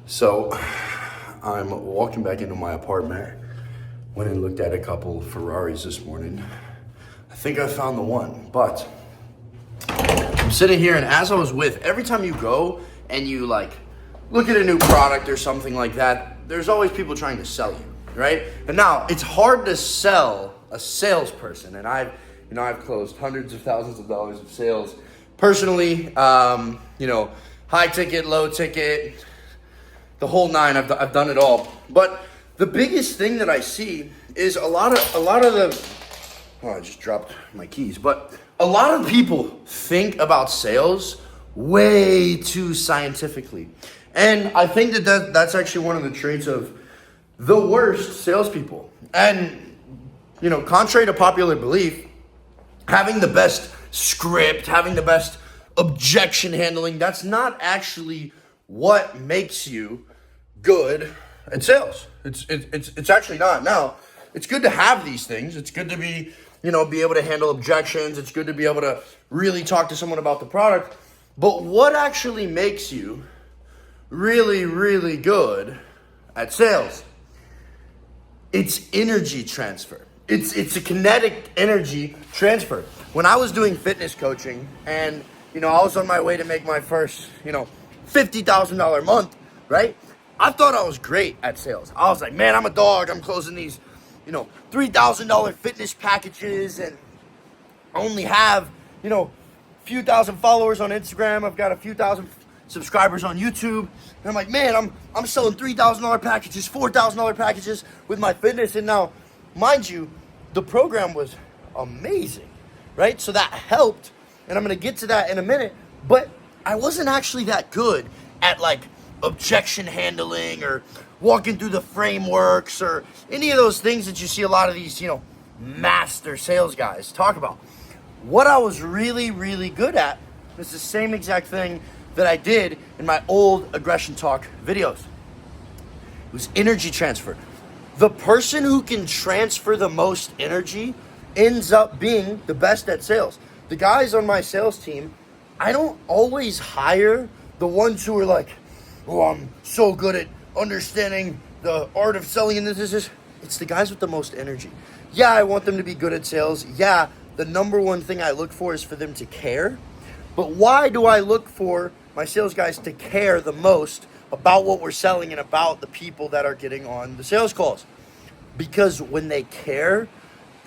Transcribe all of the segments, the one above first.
So I'm walking back into my apartment. Went and looked at a couple Ferraris this morning. I think I found the one, but I'm sitting here, and as I was every time you go and you look at a new product or something like that, there's always people trying to sell you, right? And now it's hard to sell a salesperson, and I've closed hundreds of thousands of dollars of sales personally. High ticket, low ticket, the whole nine. I've done it all. But the biggest thing that I see is a lot of the. Oh, I just dropped my keys. But a lot of people think about sales way too scientifically, and I think that's actually one of the traits of the worst salespeople. And contrary to popular belief, having the best script, having the best objection handling, that's not actually what makes you good at sales. It's actually not. Now, it's good to have these things. It's good to be able to handle objections. It's good to be able to really talk to someone about the product. But what actually makes you really, really good at sales? It's energy transfer. It's a kinetic energy transfer. When I was doing fitness coaching and I was on my way to make my first, $50,000 month, right? I thought I was great at sales. I was like, man, I'm a dog. I'm closing these, $3,000 fitness packages, and I only have, a few thousand followers on Instagram. I've got a few thousand subscribers on YouTube. And I'm like, man, I'm selling $3,000 packages, $4,000 packages with my fitness. And now, mind you, the program was amazing, right? So that helped. And I'm going to get to that in a minute, but I wasn't actually that good at objection handling or walking through the frameworks or any of those things that you see a lot of these, master sales guys talk about. What I was really, really good at was the same exact thing that I did in my old aggression talk videos. It was energy transfer. The person who can transfer the most energy ends up being the best at sales. The guys on my sales team, I don't always hire the ones who are like, oh, I'm so good at understanding the art of selling and this. It's the guys with the most energy. Yeah, I want them to be good at sales. Yeah, the number one thing I look for is for them to care. But why do I look for my sales guys to care the most about what we're selling and about the people that are getting on the sales calls? Because when they care,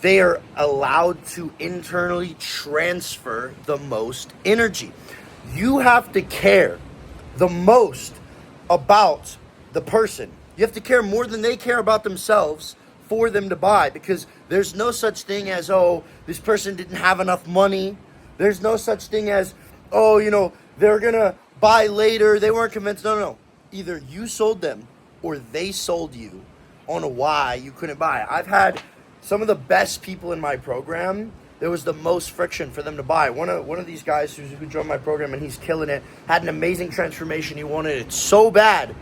they are allowed to internally transfer the most energy. You have to care the most about the person. You have to care more than they care about themselves for them to buy, because there's no such thing as, oh, this person didn't have enough money. There's no such thing as, oh, they're going to buy later. They weren't convinced. No. Either you sold them or they sold you on why you couldn't buy. I've had some of the best people in my program, there was the most friction for them to buy. One of these guys who joined my program, and he's killing it, had an amazing transformation. He wanted it so bad.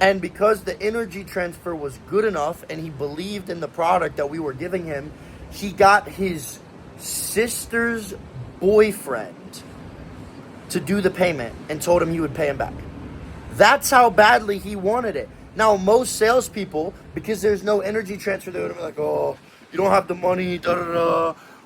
And because the energy transfer was good enough and he believed in the product that we were giving him, he got his sister's boyfriend to do the payment and told him he would pay him back. That's how badly he wanted it. Now, most salespeople, because there's no energy transfer, they would be like, oh, you don't have the money,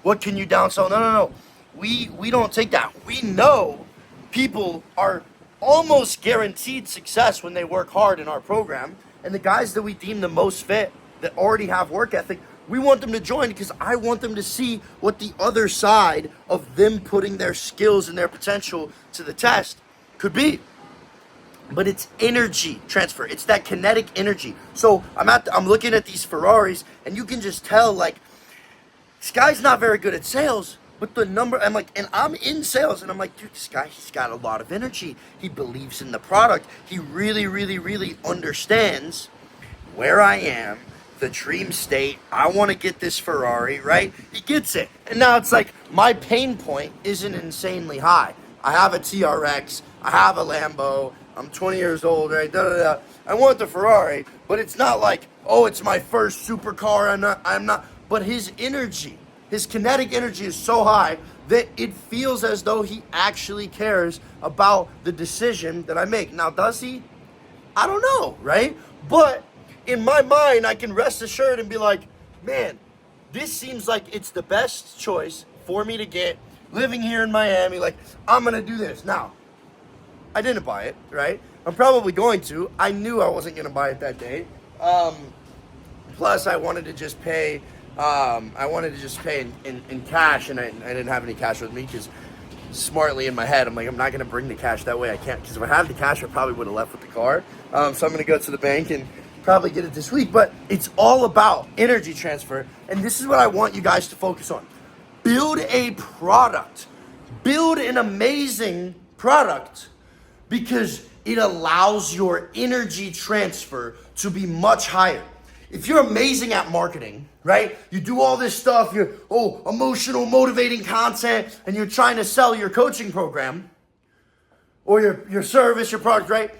what can you downsell? No. We don't take that. We know people are almost guaranteed success when they work hard in our program. And the guys that we deem the most fit, that already have work ethic, we want them to join because I want them to see what the other side of them putting their skills and their potential to the test could be. But it's energy transfer. It's that kinetic energy. So I'm looking at these Ferraris, and you can just tell, this guy's not very good at sales, but and I'm in sales, and I'm like, dude, this guy, he's got a lot of energy. He believes in the product. He really, really, really understands where I am, the dream state. I want to get this Ferrari, right? He gets it. And now it's like, my pain point isn't insanely high. I have a TRX. I have a Lambo. I'm 20 years old, right? I want the Ferrari, but it's not like, oh, it's my first supercar. I'm not. But his energy, his kinetic energy is so high that it feels as though he actually cares about the decision that I make. Now, does he? I don't know, right? But in my mind, I can rest assured and be like, man, this seems like it's the best choice for me to get living here in Miami. Like, I'm gonna do this. Now, I didn't buy it, right? I'm probably going to. I knew I wasn't gonna buy it that day. Plus, I wanted to just pay. In cash, and I didn't have any cash with me because smartly in my head, I'm like, I'm not gonna bring the cash that way. I can't, because if I had the cash, I probably would have left with the car. So I'm gonna go to the bank and probably get it this week. But it's all about energy transfer, and this is what I want you guys to focus on. Build a product. Build an amazing product, because it allows your energy transfer to be much higher. If you're amazing at marketing, right? You do all this stuff, you're emotional, motivating content, and you're trying to sell your coaching program or your service, your product, right?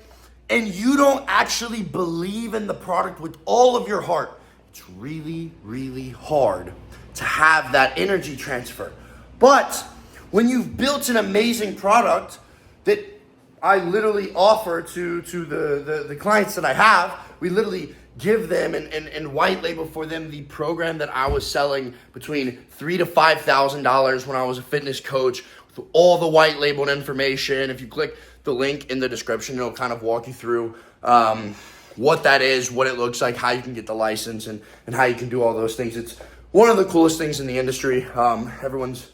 And you don't actually believe in the product with all of your heart, it's really, really hard to have that energy transfer. But when you've built an amazing product that I literally offer to the clients that I have, we literally give them and white label for them the program that I was selling between $3,000 to $5,000 when I was a fitness coach, with all the white labeled information. If you click the link in the description, it'll kind of walk you through what that is, what it looks like, how you can get the license, and how you can do all those things. It's one of the coolest things in the industry. Everyone's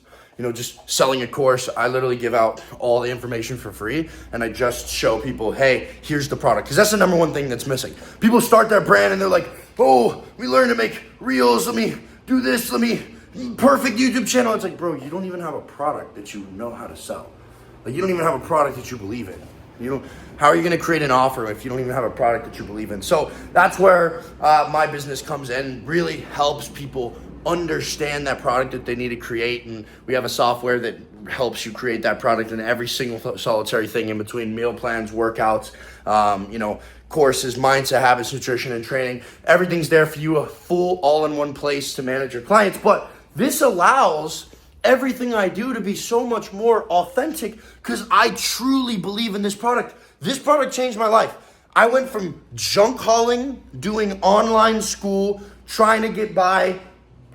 just selling a course. I literally give out all the information for free, and I just show people, hey, here's the product. Because that's the number one thing that's missing. People start their brand and they're like, oh, we learn to make reels. Let me do this. Perfect YouTube channel. It's like, bro, you don't even have a product that you know how to sell. Like, you don't even have a product that you believe in. How are you going to create an offer if you don't even have a product that you believe in? So that's where my business comes in, really helps people understand that product that they need to create. And we have a software that helps you create that product and every single solitary thing in between: meal plans, workouts, courses, mindset, habits, nutrition, and training. Everything's there for you, a full all-in-one place to manage your clients. But this allows everything I do to be so much more authentic, because I truly believe in this product. This product changed my life. I went from junk hauling, doing online school, trying to get by,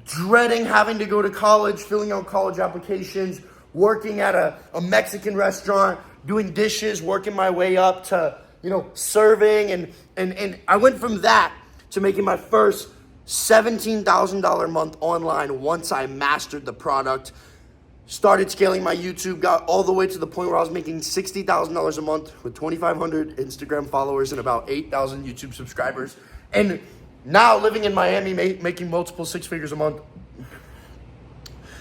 dreading having to go to college, filling out college applications, working at a Mexican restaurant, doing dishes, working my way up to, serving. And I went from that to making my first $17,000 a month online once I mastered the product. Started scaling my YouTube, got all the way to the point where I was making $60,000 a month with 2,500 Instagram followers and about 8,000 YouTube subscribers. And now living in Miami, making multiple six figures a month.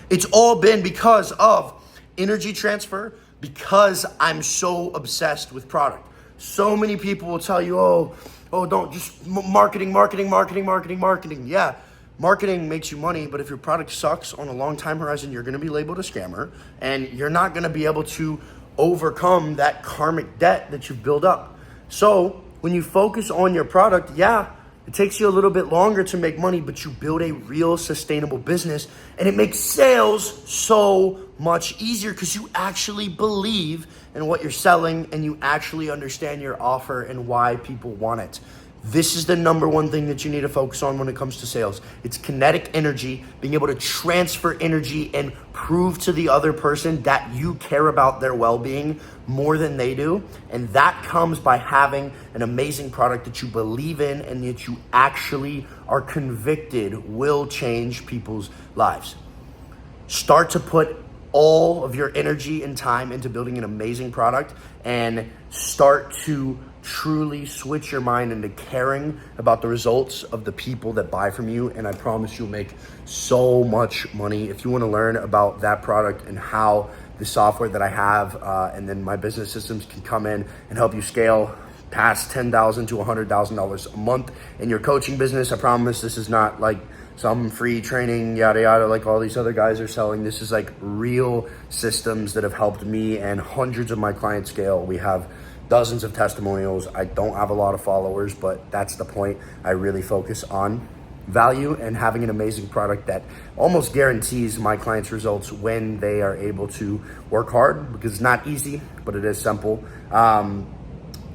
It's all been because of energy transfer, because I'm so obsessed with product. So many people will tell you, oh, don't just marketing. Yeah, marketing makes you money, but if your product sucks on a long time horizon, you're gonna be labeled a scammer, and you're not gonna be able to overcome that karmic debt that you've built up. So when you focus on your product, yeah, it takes you a little bit longer to make money, but you build a real sustainable business, and it makes sales so much easier because you actually believe in what you're selling and you actually understand your offer and why people want it. This is the number one thing that you need to focus on when it comes to sales. It's kinetic energy, being able to transfer energy and prove to the other person that you care about their well-being more than they do. And that comes by having an amazing product that you believe in and that you actually are convicted will change people's lives. Start to put all of your energy and time into building an amazing product, and start to truly switch your mind into caring about the results of the people that buy from you. And I promise you'll make so much money. If you want to learn about that product and how the software that I have and then my business systems can come in and help you scale past $10,000 to $100,000 a month in your coaching business, I promise this is not like some free training, yada, yada, like all these other guys are selling. This is like real systems that have helped me and hundreds of my clients scale. We have dozens of testimonials. I don't have a lot of followers, but that's the point. I really focus on value and having an amazing product that almost guarantees my clients results when they are able to work hard, because it's not easy, but it is simple.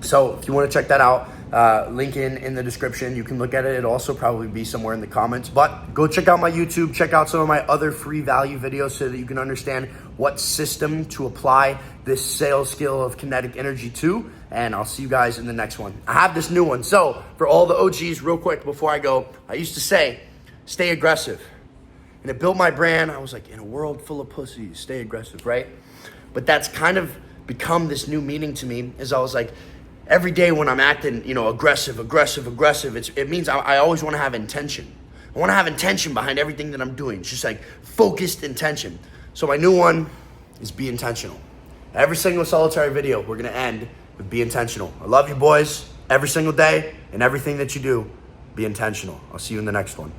So if you want to check that out, Link in the description. You can look at it. It'll also probably be somewhere in the comments. But go check out my YouTube. Check out some of my other free value videos so that you can understand what system to apply this sales skill of kinetic energy to. And I'll see you guys in the next one. I have this new one. So for all the OGs, real quick before I go, I used to say, stay aggressive. And it built my brand. I was like, in a world full of pussies, stay aggressive, right? But that's kind of become this new meaning to me, is I was like, every day when I'm acting, aggressive, it means I always want to have intention. I want to have intention behind everything that I'm doing. It's just like focused intention. So my new one is be intentional. Every single solitary video, we're going to end with be intentional. I love you boys. Every single day and everything that you do, be intentional. I'll see you in the next one.